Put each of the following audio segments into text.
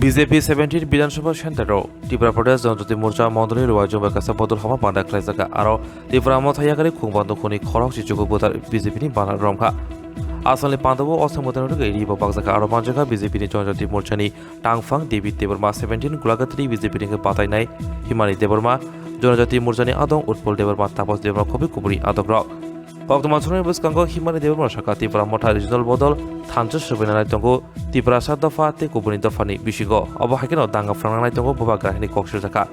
BJP 17 বিধানসভা সেন্টারও ত্রিপুরা প্রদেশ জনজাতি মোর্চা মন্ডলীর রয়জবা কাছে বদল হমা বান্দা খাইজাকা আর ত্রিপুরা মথাইয়াকারি খুংবান্দ খনি খরক চিচুকু বোতার বিজেপিনি বানার রমখা आसामनि पान्डव असमतनरु गैरिबो बागजाका आरो बांजाका बिजेपिनि जनजाति मोर्चानि टांगफां देबि देबरमा 17 गुलागात्री बिजेपिनि बातायनाय हिमानि देबरमा जनजाति मोर्चानि आदं उत्पल देबरमा तापस देबरमा खबि कुबुरि आदक रक बक्तमान सननि बसकांगो हिमानि देबरमा साका त्रिपुरा मथा रिजनल बदल थानजो सुबिनानै दंगो त्रिपुरा सा दफा ते कुबुनि दफानि बिसिगो अब हाकेनो दांगा फ्रांनाय दंगो बबा ग्राहनि कक्सर जाका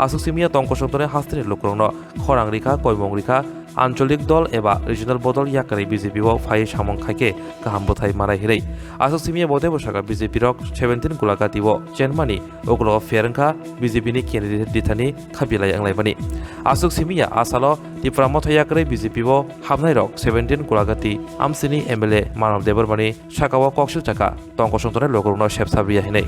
आसुसिमिया तंकसंतरे हास्तिनि लोकरनो खरां रिखा कयमं रिखा आंचलिक दल एबा रिजनल बदल याकारि बिजेपि फाइ सामं खाइके गाहाम बोथाय माराय हिरै आसुसिमिया बदे बसाका बिजेपि रक 17 गुलागातिव चेनमानि ओगलो फेरंखा बिजेपि नि कैंडिडेट दिथानि खाबिलाय आंलायबानि आसुसिमिया आसालो त्रिपुरा मथायाकारि बिजेपि हाबनाय रक 17 गुलागाति आमसिनि एमएलए मानव देबरमानि साकावा कक्सु चाका तंकसंतरे लोकरनो सेबसाबिया हिनै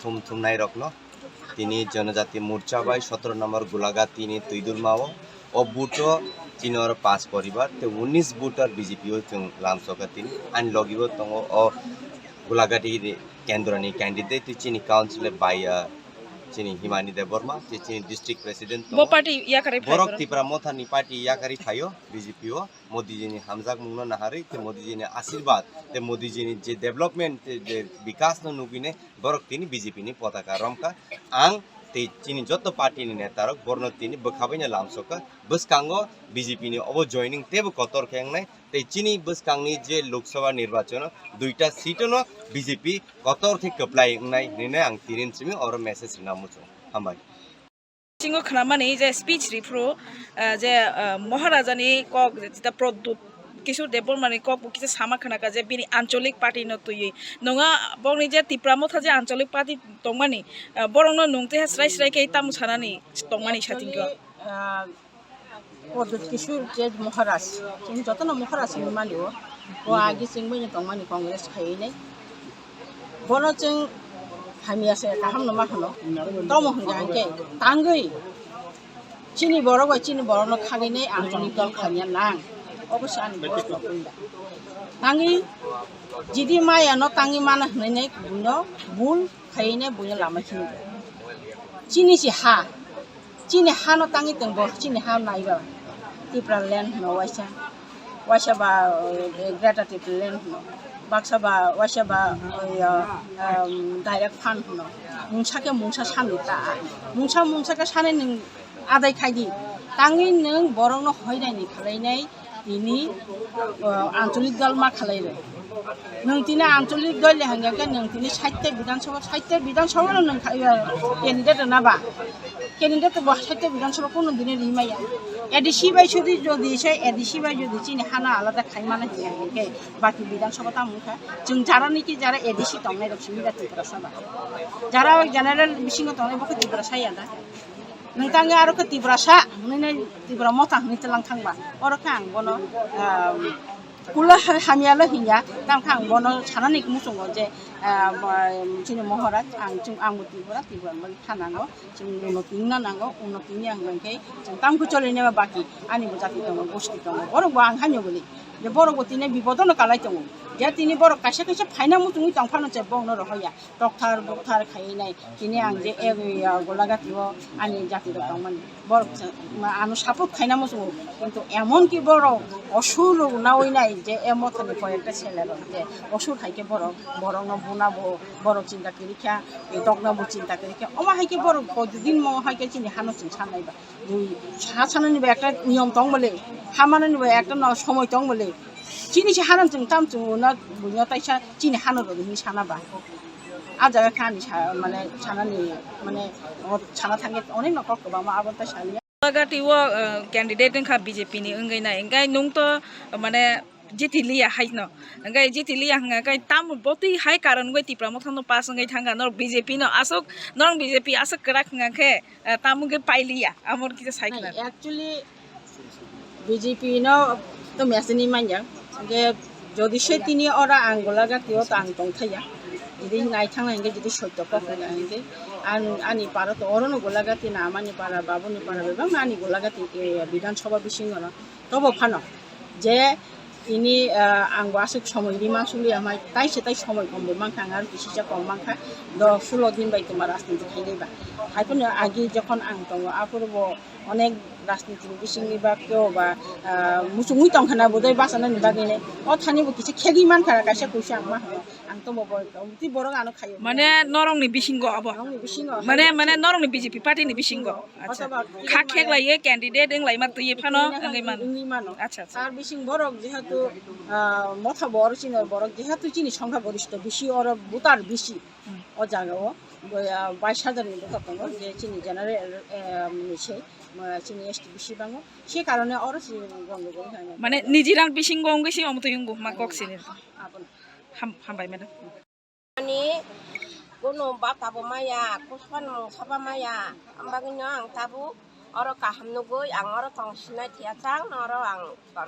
थुमथुमनाय रखनो तिनी जनजाति मोर्चा बाय 17 नंबर गुलागा तिनी तुइदुल माओ ओ बुटो 3 और 5 परिवार ते 19 बुटर बीजेपी जों लामसका तिनी आन लगिबो तंगो ओ गुलागाटी केन्द्रनि कैंडिडेट तिनी काउंसिलर बाय चिनी हिमानी देबरमा चिनी डिस्ट्रिक्ट प्रेसिडेंट वो पार्टी याकारि बरक त्रिपुरा मथानि पार्टी याकारि थायो बीजेपी ओ मोदीजीनि हामजाक मुंनो नाहारै ते मोदीजीनि आशीर्वाद ते मोदीजीनि जे डेभलपमेंट जे विकास न नुगिने बरक तिनी बीजेपी नि पताका रमका आं ते चिनी जत पार्टी नि नेतारक बर्न तिनी बखाबैना लामसका बसकांगो बीजेपी नि अब जॉइनिंग तेबो कतर खेंनाय ते चिनी बसकांगनि जे लोकसभा निर्वाचन दुईटा सीटनो बीजेपी कतर थे कप्लाय नाय ने आं तिरिन सिमी और मेसेज नामुचो हामबाय सिंगो खनामानि जे स्पीच रिफ्रो जे महाराजानि कक जिता प्रदुत किशोर देबरमानि कक किसे सामा खनाका जे बिनि आंचलिक पार्टी न तुयै नङा बंनि जे त्रिपुरा मथा जे आंचलिक पार्टी तंमानि बरंनो नंते स्राय स्राय के तामु सानानि तंमानि साथिंगो प्रदुत किशोर जे महाराज जों जतन महाराज नि मानियो ओ आगे सिंगबै तंमानि कांग्रेस खायनै बनो जों हामियासे गाहाम नमा खनो तम हंगांके तांगै चिनि बरगो चिनि बरनो खागैनै आंचलिक दल खानिया नां अबश्य आनि बस्तो फैला तांगै जिदि माया न तांगै मान हनै बुनो बुल खायनै बुनो लामाखिनि चिनि हा न तांगै तंबो चिनि हा नाइबा त्रिपुरा ल्यान्ड न वाइसा बा ग्रेटर त्रिपुरा ल्यान्ड न बाक्साबा वाइसाबा डाइरेक्ट फान्ड न मुंसाके मुंसा सानिता मुंसाके सानै नों आदाय खायदि तांगै नों बरंनो हयनायनि खालायनाय तिनी आंचलिक दल मा खालायरो नों तिनी आंचलिक दल हांगाके नों तिनी 60 विधानसभा नों कैंडिडेट नाबा कैंडिडेट बा 60 विधानसभा कोन दिने रिमाया एडिसी बाय जुदि से एडिसी बाय जुदि चिनि हाना आलादा खायमाना हियाके बाकी विधानसभा तामुखा जों जारानिकि जारा एडिसी तंनाय रखसिमिदा त्रिपुरा सभा जारा जनरल बिसिंग तंनाय बखौ त्रिपुरा साया दा नोंथाङा आरो त्रिपुरा सा नै त्रिपुरा मथा हनै तलां थांबा अरखा आं बनो कुला हामियाल हिया तांखा आं बनो सानानै मुसुङो जे चिनि महाराज आं त्रिपुरा मन थानांगौ जों उन्नतिनि आंगै जों तामखौ चलिनेबा बाकी आनिबो जाति दङ गोष्ठी दङ बरगो आं हान्यो गोलै जे बरगो तिने बिपदन कालाय दङ जे तिनी बर कासे फाइना मुसुङै तंफानो जे बंनो रहया डक्टर खायनाय तिने आं जे गलागातिव आनि जाति दंमोन बर आनो सापोर्ट खायना मुसुङो किन्तु एमन कि बर असुर नावैनाय जे एमथनि पयेक्टा सेलेर जे असुर हाइके बरनो बुनाबो बर चिन्ता करिखा दगनाबो चिन्ता करिखा अमा हाइके बर दिन म हाइके चिनि हानो चिन सानायबा दुई सानानिबो একটা নিয়ম दं বলে हामानिबो একটা সময় दं বলে चिनि से हानो जों ताम जों ना बुनो ताइसा चिनि हानो रनि सानाबा आजागा खानि माने सानानि माने साना थांगे अनेक नखर गोबां मा आबन्ता सालिया गाटी वो कैंडिडेट खा बीजेपी नि अंगैना अंगाय नुं तो माने जितिलिया हाइनो अंगाय जितिलिया हंगाय ताम बति हाइ कारण गय त्रिपुरा मथानो पास अंगाय थांगा नर बीजेपी न आसक नर बीजेपी आसक करा खंगाखे तामुगे पाइलिया आमर किसे साइकल एक्चुअली बीजेपी न तो मेसनी मानया जे যদি সে তিনি ওরা আঙ্গুলা গাতিও তো আং দংথাইয়া যদি নাইথাंनायगे যদি সত্য পকলাঙ্গে আনি পারা তো অরণ গোলাগাতি না আমানি পারা বাবুনি পারা বেবাं আনি গোলাগাতি বিধানসভা বিসিङनो তবো ফানো যে ইনি আং বাসিক সময় রিমান সুলি আমাই তাইছে তাই সময় কমবো মাংখা আর বিসিজা কম মাংখা 16 দিন বাই তোমার রাজনীতি খাইলেবা হাইপন আগে যখন আং দङ আপরব অনেক রাজনীতি বিসিংনি বা কেউ বা মুসুমুই তংখানা বোধই বাসানানি বাগিনে অ থানিবো কিছু খেগি মানখারা কাছে কইছে আং মা আং তো মবো তি বড় আনো খাইयो মানে নরংনি বিসিংগ আবো आंनि बिसिङाव মানে নরংনি বিজেপি পার্টিনি বিসিংগ আচ্ছা খা খেগলাইয়ে ক্যান্ডিডেট এংলাই মা তুই ফানো এঙ্গাই মান इंनि मानो আচ্ছা আচ্ছা আর বিসিং বরক যেহেতু মথা বড় চিনর বরক যেহেতু চিনি সংখ্যা গরিষ্ঠ বেশি ওর বুতার বেশি ও জায়গাও 22,000 নি কথা দङ যে চিনি জেনারেল সে চিনি এসটি বেশি বাঙো সে কারণে ওর গন্ডগোল হয় না মানে নিজিরাং বিসিংগ অঙ্গিসি অমতয়ঙ্গু মা কক্সিনি আপন হামবাই madam Ani kuno bata bo maya kuspan saba maya ambagino ang tabu oro kaham nugoi ang oro tongsina tiatang oro ang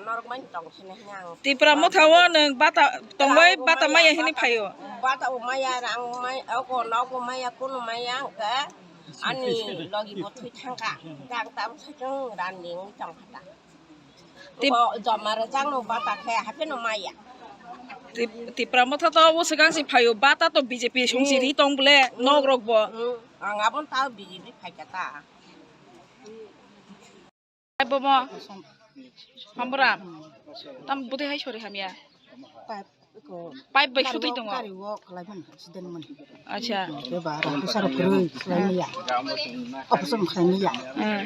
norok man tongsina nyang Tripura মথাও নং বাতা তংবাই বাতা মাইয়া হিনি ফাইও bata bo maya ang may ako nago maya kuno maya ka ani logi bothui thangka dang tam sajong randing tongkhata ko jamara jang no bata khe hape no maya Tripura মথা তো অবশ্য গাংসি ফাইও বাতা তো BJP সংসিরি তং বলে নগ রকব ang abon ta bijibi phaikata বম হামবরা তাম বুতে হাই সরে হামিয়া পাইপ বাই সুতই দङ Kariwo kalaiman accident man. আচ্ছা Ke bara pusara kurui selain ya. Opusum khaini ya.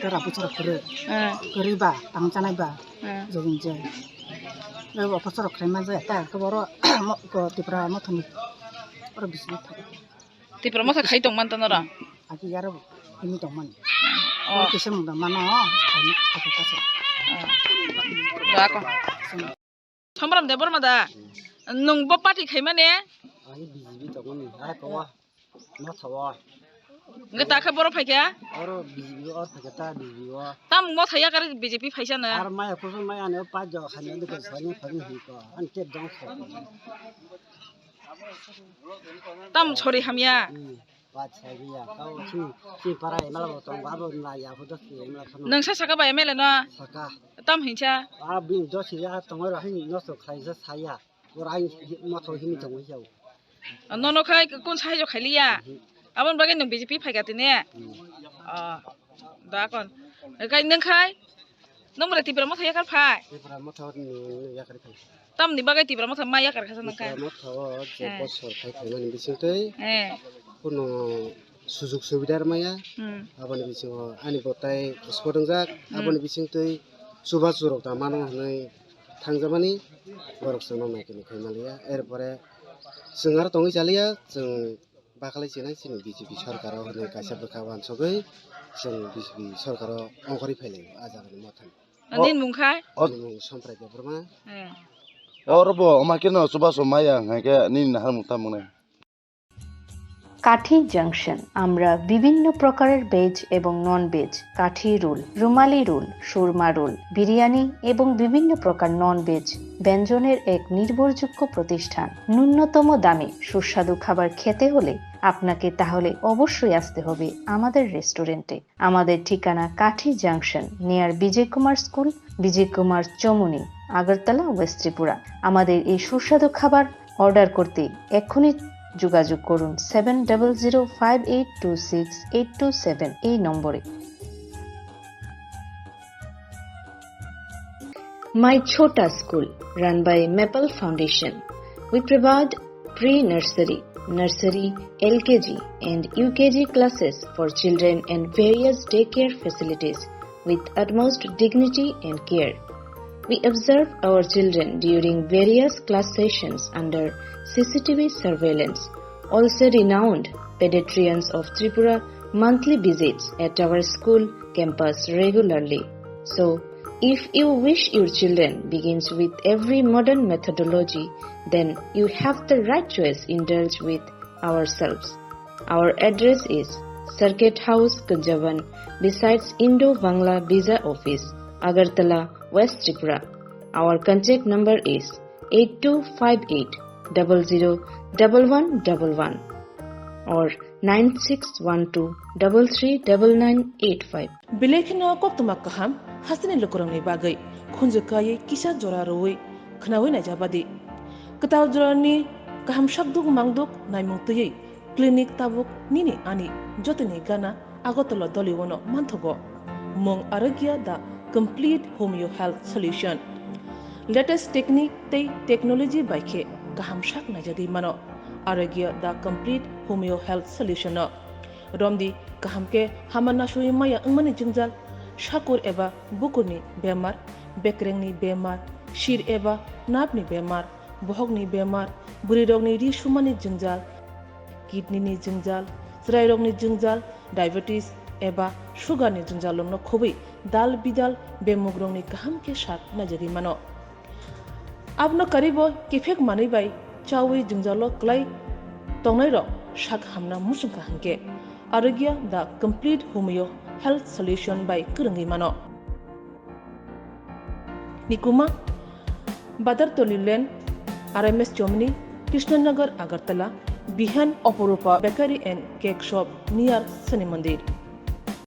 Tera pusara kurui. Kurui ba tangchanai ba. Jogin je. Lalu opusara khaima je ta ke boro ko tipra mothoni. Ora bisni thak. Tripura মথা খাই দং মান তনরা Aki yaro ini dongman. 어 Oh kisem da mana khaini apa kasa. রাকো সম্বরাম দে বরমাদা নংবো party খাই মানে Ai bijibi dongman. Ai kawa. No thawa. গে তাখা বড় ফাইকা Oro bijibi or thakata bijibi wa. তাম মথায়া কারে বিজেপি ফাইসা না Ar maya kusum maya ne pa jo khani de ko sani phani hi ko. An ke dong kho. তাম ছরি হামিয়া Bacaria kau si para malah tong baru na ya foto si malah kanu নংসা সাকা বাই মেলে না saka তাম হিংসা bin do si ya tong ro hin no so khai sa saya ora mo tho himi tong hiau নন খাই কোন সাহায্য খাইলিয়া আমন বাগে নং বিজেপি ফাইগাতে নে দা কোন গাই নং খাই নং বলে ত্রিপুরা মথায়া কার phi si para mo tho ni ya kar khai তাম নি বাগে ত্রিপুরা মথা মাইয়া কার খাসা নং খাই mo tho je bosor khai khai mani bising tei হ্যাঁ kuno sujug subidar maya aboni bising ani botai sodongjak aboni bising tei subha surok ta mano hanai thangjamani borok sono maikini khai malia erpore singar tongi chalia jeng bakalai chenai sini BJP सरकाराव होनाय कायसा बखावान सगै जों BJP सरकाराव अंकरि फैले आजागनि मथन নিন মুখাই सम्प्राय देबरमा হ্যাঁ Orobo, omakino suba somaya ngake nin nahar mutamune. কাঠি junction আমরা বিভিন্ন প্রকারের ভেজ এবং নন ভেজ কাঠি রোল রুমালি রোল সুরমা রোল বিরিয়ানি এবং বিভিন্ন প্রকার নন ভেজ ব্যঞ্জনের এক নির্ভরযোগ্য প্রতিষ্ঠান ন্যূনতম দামে সুস্বাদু খাবার খেতে হলে আপনাকে তাহলে অবশ্যই আসতে হবে আমাদের রেস্টুরেন্টে আমাদের ঠিকানা কাঠি জাংশন নিয়ার বিজয় কুমার স্কুল বিজয় কুমার চমুনি আগরতলা ওয়েস্ট ত্রিপুরা আমাদের এই সুস্বাদু খাবার অর্ডার করতে এক্ষুনি যোগাযোগ করুন 7005826827 এই নম্বরে My Chota School run by Maple Foundation. We provide pre-nursery, nursery, LKG and UKG classes for children and various daycare facilities with utmost dignity and care. We observe our children during various class sessions under CCTV surveillance. Also renowned pediatricians of Tripura monthly visits at our school campus regularly. So, if you wish your children begins with every modern methodology, then you have the right choice indulge with ourselves. Our address is Circuit House, Kunjavan, besides Indo-Bangla Visa Office, Agartala, West Tripura. Our contact number is 8258 001111 or 9612 339985. Bilekino koktuma kaham hasini lokorongni bagai khunjukai kisa jora roi khnawi na jabadi kataw jorani kaham shakduk mangduk naimungtui clinic tabuk nini ani jotini gana agotolo doliwono manthogo mong arogya da complete homeo health solution latest technique tei technology baikhe kaham shak na jadi mano arogya da complete homeo health solution romdi kahamke hamana shui maya angmani jingjal shakur eba bukurni bemar bekrengni bemar shir eba napni bemar bohogni bemar burirogni ri shumani jingjal kidney ni jingjal srairogni jingjal diabetes eba sugar ni jingjal lomno khobi dal bidal bemugrongni kahamke shak najari mano abno karibo kifek mani bai chawi jingjalo klai tongnai ro shak hamna musungka hanke Arogya the complete homeo health solution by Kurungi Mano. Nikuma Badar Tolilen RMS Germany Krishnanagar Agartala Bihan Oporupa Bakery and Cake Shop near Sani Mandir.